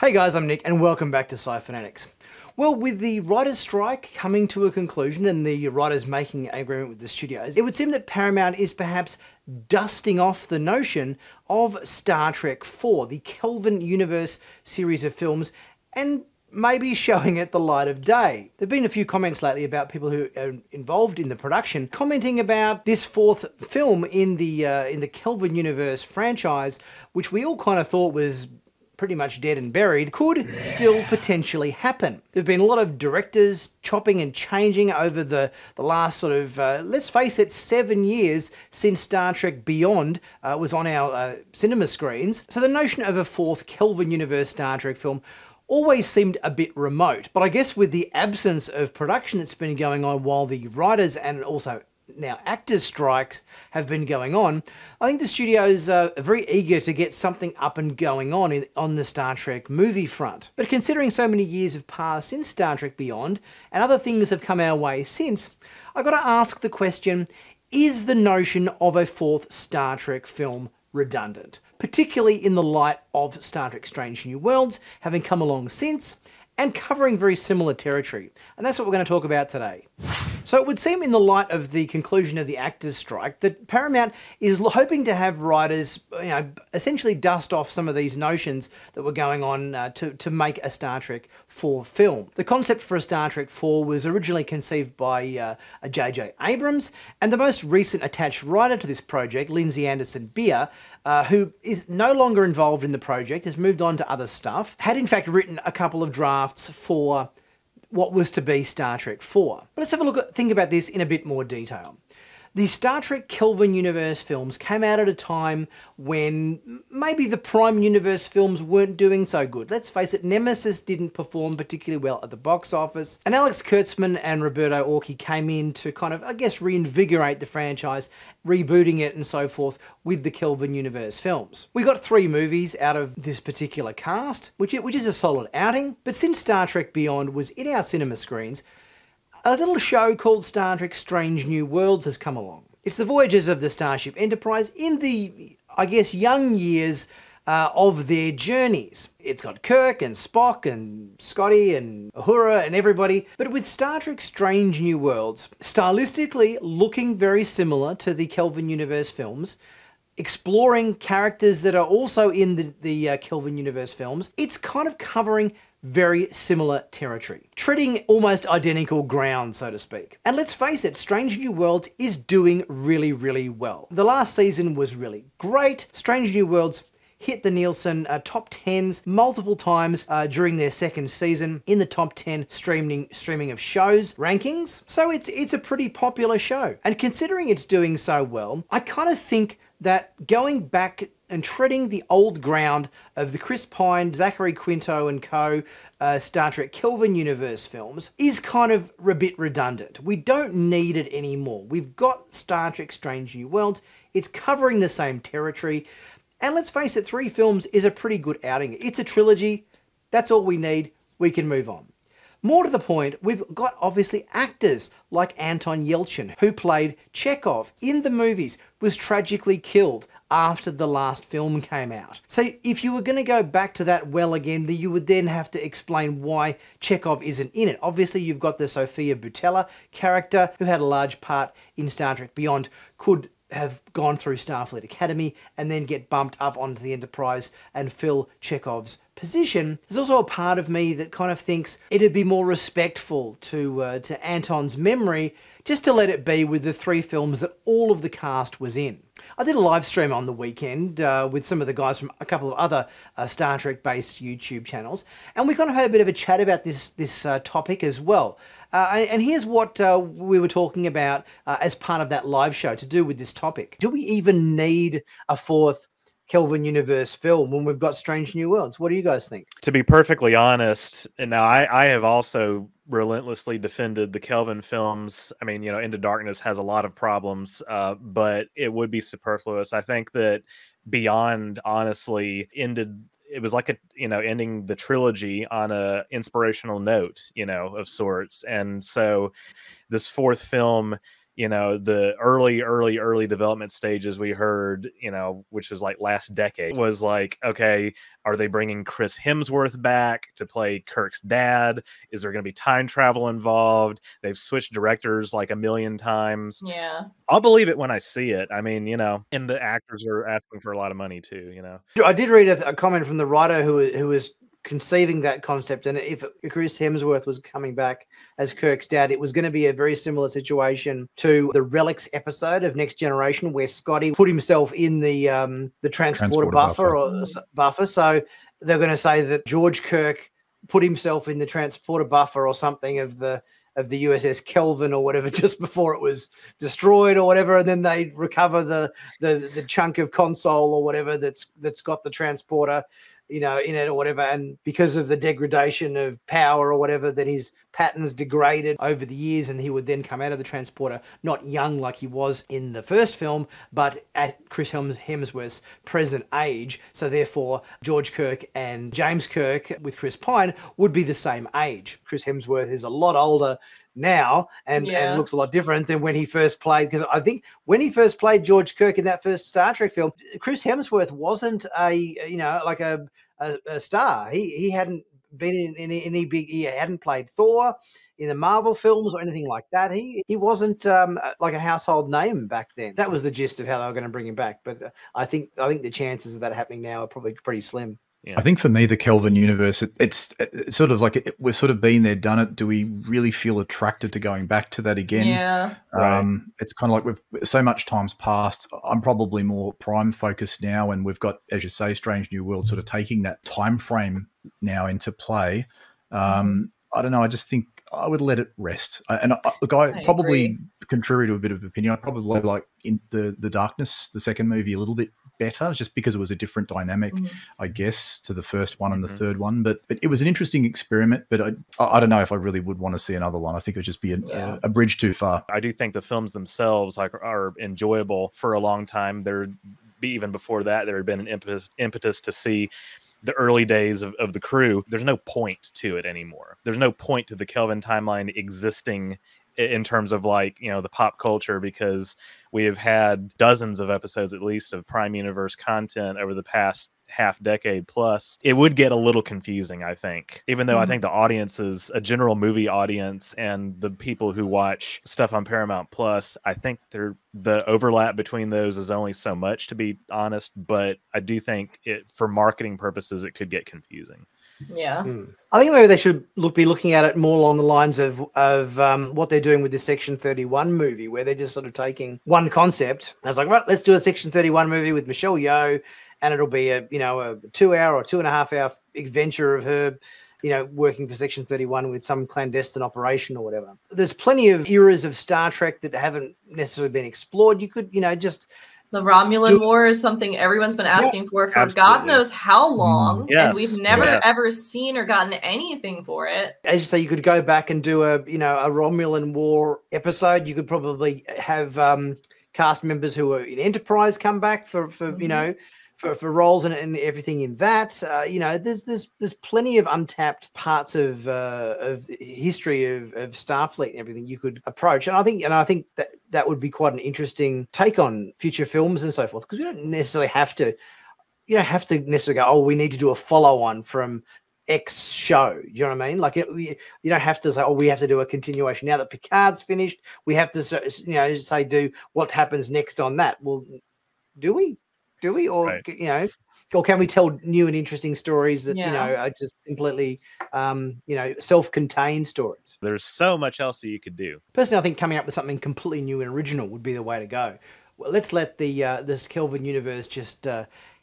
Hey guys, I'm Nick and welcome back to Sci-Finatics. Well, with the writers' strike coming to a conclusion and the writers making an agreement with the studios, it would seem that Paramount is perhaps dusting off the notion of Star Trek 4, the Kelvin Universe series of films, and maybe showing it the light of day. There have been a few comments lately about people who are involved in the production commenting about this fourth film in the Kelvin Universe franchise, which we all kind of thought was pretty much dead and buried, could still potentially happen. There have been a lot of directors chopping and changing over the last sort of, let's face it, 7 years since Star Trek Beyond was on our cinema screens. So the notion of a fourth Kelvin Universe Star Trek film always seemed a bit remote. But I guess with the absence of production that's been going on while the writers and also now actors' strikes have been going on, I think the studios are very eager to get something up and going on the Star Trek movie front. But considering so many years have passed since Star Trek Beyond, and other things have come our way since, I've got to ask the question, is the notion of a fourth Star Trek film redundant? Particularly in the light of Star Trek Strange New Worlds having come along since, and covering very similar territory. And that's what we're going to talk about today. So it would seem in the light of the conclusion of the actors' strike that Paramount is hoping to have writers, essentially dust off some of these notions that were going on to make a Star Trek 4 film. The concept for a Star Trek 4 was originally conceived by J.J. Abrams, and the most recent attached writer to this project, Lindsay Anderson Beer, who is no longer involved in the project, has moved on to other stuff, had in fact written a couple of drafts for what was to be Star Trek 4. But let's have a think about this in a bit more detail. The Star Trek Kelvin Universe films came out at a time when maybe the Prime Universe films weren't doing so good. Let's face it, Nemesis didn't perform particularly well at the box office, and Alex Kurtzman and Roberto Orci came in to kind of, I guess, reinvigorate the franchise, rebooting it and so forth with the Kelvin Universe films. We got 3 movies out of this particular cast, which is a solid outing, but since Star Trek Beyond was in our cinema screens, a little show called Star Trek Strange New Worlds has come along. It's the voyages of the Starship Enterprise in the, I guess, young years of their journeys. It's got Kirk and Spock and Scotty and Uhura and everybody, but with Star Trek Strange New Worlds, stylistically looking very similar to the Kelvin Universe films, exploring characters that are also in the Kelvin Universe films, it's kind of covering very similar territory, treading almost identical ground, so to speak. And let's face it, Strange New Worlds is doing really, really well. The last season was really great. Strange New Worlds hit the Nielsen top 10s multiple times during their second season in the top 10 streaming of shows rankings. So it's a pretty popular show. And considering it's doing so well, I kind of think that going back and treading the old ground of the Chris Pine, Zachary Quinto and co. Star Trek Kelvin Universe films is kind of a bit redundant. We don't need it anymore. We've got Star Trek Strange New Worlds. It's covering the same territory. And let's face it, 3 films is a pretty good outing. It's a trilogy. That's all we need. We can move on. More to the point, we've got obviously actors like Anton Yelchin, who played Chekhov in the movies, was tragically killed after the last film came out. So if you were going to go back to that well again, you would then have to explain why Chekhov isn't in it. Obviously, you've got the Sofia Boutella character, who had a large part in Star Trek Beyond, could have gone through Starfleet Academy and then get bumped up onto the Enterprise and fill Chekhov's position. There's also a part of me that kind of thinks it'd be more respectful to Anton's memory just to let it be with the 3 films that all of the cast was in. I did a live stream on the weekend with some of the guys from a couple of other Star Trek-based YouTube channels, and we kind of had a bit of a chat about this topic as well. And here's what we were talking about as part of that live show to do with this topic. Do we even need a fourth Kelvin Universe film when we've got Strange New Worlds? What do you guys think? To be perfectly honest, and now I have also relentlessly defended the Kelvin films. I mean, Into Darkness has a lot of problems, but it would be superfluous. I think that Beyond honestly ended, it was like ending the trilogy on a inspirational note, of sorts. And so this fourth film you know, the early development stages we heard, you know, which was like last decade, was like, okay, are they bringing Chris Hemsworth back to play Kirk's dad? Is there going to be time travel involved? They've switched directors like a million times. Yeah. I'll believe it when I see it. I mean, you know, and the actors are asking for a lot of money too, you know. I did read a comment from the writer who was conceiving that concept, and if Chris Hemsworth was coming back as Kirk's dad, it was going to be a very similar situation to the Relics episode of Next Generation, where Scotty put himself in the transporter buffer. So they're going to say that George Kirk put himself in the transporter buffer or something of the USS Kelvin or whatever just before it was destroyed or whatever, and then they recover the chunk of console or whatever that's got the transporter, you know, in it or whatever, and because of the degradation of power or whatever, then his patterns degraded over the years, and he would then come out of the transporter not young like he was in the first film, but at Chris Hemsworth's present age. So therefore, George Kirk and James Kirk with Chris Pine would be the same age. Chris Hemsworth is a lot older now and looks a lot different than when he first played, because I think when he first played George Kirk in that first Star Trek film, Chris Hemsworth wasn't a star. He hadn't been in any big, he hadn't played Thor in the Marvel films or anything like that. He wasn't like a household name back then. That was the gist of how they were going to bring him back, but I think the chances of that happening now are probably pretty slim. Yeah. I think for me, the Kelvin universe, it's sort of like we've sort of been there, done it. Do we really feel attracted to going back to that again? Yeah. It's kind of like we've so much time's passed. I'm probably more prime focused now, and we've got, as you say, Strange New World sort of taking that time frame now into play. I don't know. I just think I would let it rest. And look, I probably, agree. Contrary to a bit of opinion, I probably like in the Darkness, the second movie, a little bit better, just because it was a different dynamic, I guess, to the first one and the third one. But it was an interesting experiment, but I don't know if I really would want to see another one. I think it would just be a bridge too far. I do think the films themselves are enjoyable for a long time. Even before that, there had been an impetus to see the early days of the crew. There's no point to it anymore. There's no point to the Kelvin timeline existing in terms of, like, you know, the pop culture, because we have had dozens of episodes at least of Prime Universe content over the past half decade plus. It would get a little confusing, I think, even though I think the audience is a general movie audience, and the people who watch stuff on Paramount Plus, I think the overlap between those is only so much, to be honest, but I do think for marketing purposes, it could get confusing. Yeah. I think maybe they should be looking at it more along the lines of what they're doing with this Section 31 movie, where they're just sort of taking one concept. I was like, right, let's do a Section 31 movie with Michelle Yeoh, and it'll be a 2-hour or 2.5-hour adventure of her, you know, working for Section 31 with some clandestine operation or whatever. There's plenty of eras of Star Trek that haven't necessarily been explored. You could, just... The Romulan War is something everyone's been asking for God knows how long, and we've never ever seen or gotten anything for it. As you say, you could go back and do a Romulan War episode. You could probably have cast members who are in Enterprise come back for for roles and everything in that. There's plenty of untapped parts of history of Starfleet and everything you could approach, and I think that would be quite an interesting take on future films and so forth, because we don't necessarily have to necessarily go, oh, we need to do a follow-on from X show. You know what I mean? Like, you don't have to say, oh, we have to do a continuation now that Picard's finished. We have to say do what happens next on that. Well, do we? Or or can we tell new and interesting stories that are just completely self-contained stories? There's so much else that you could do. Personally, I think coming up with something completely new and original would be the way to go. Well, let's let this Kelvin universe just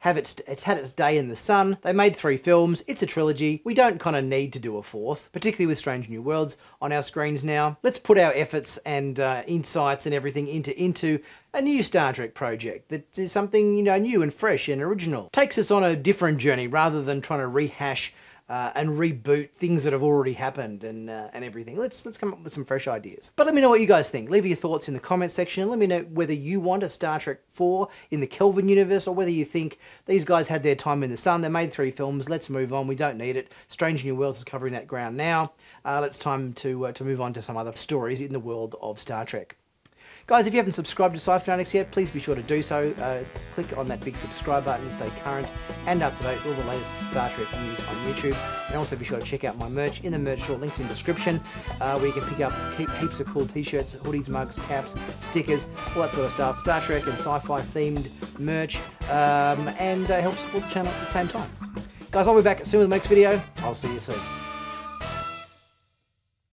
it's had its day in the sun. They made 3 films. It's a trilogy. We don't kind of need to do a 4th, particularly with Strange New Worlds on our screens now. Let's put our efforts and insights and everything into a new Star Trek project that is something new and fresh and original. Takes us on a different journey rather than trying to rehash and reboot things that have already happened and everything. Let's come up with some fresh ideas. But let me know what you guys think. Leave your thoughts in the comment section. Let me know whether you want a Star Trek 4 in the Kelvin universe, or whether you think these guys had their time in the sun. They made 3 films. Let's move on. We don't need it. Strange New Worlds is covering that ground now. It's time to move on to some other stories in the world of Star Trek. Guys, if you haven't subscribed to Sci-Finatics yet, please be sure to do so. Click on that big subscribe button to stay current and up to date with all the latest Star Trek news on YouTube. And also be sure to check out my merch in the merch store, links in the description, where you can pick up heaps of cool t-shirts, hoodies, mugs, caps, stickers, all that sort of stuff. Star Trek and sci-fi themed merch, and help support the channel at the same time. Guys, I'll be back soon with the next video. I'll see you soon.